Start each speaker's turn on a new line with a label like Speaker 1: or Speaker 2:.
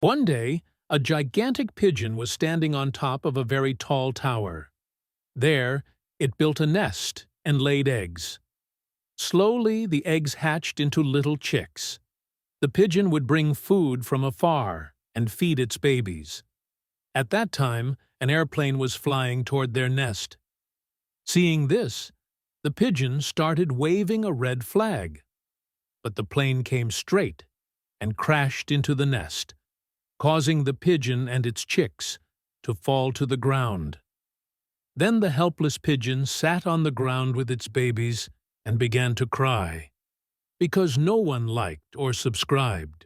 Speaker 1: One day, a gigantic pigeon was standing on top of a very tall tower. There, it built a nest and laid eggs. Slowly, the eggs hatched into little chicks. The pigeon would bring food from afar and feed its babies. At that time, an airplane was flying toward their nest. Seeing this, the pigeon started waving a red flag. But the plane came straight and crashed into the nest, causing the pigeon and its chicks to fall to the ground. Then the helpless pigeon sat on the ground with its babies and began to cry, because no one liked or subscribed.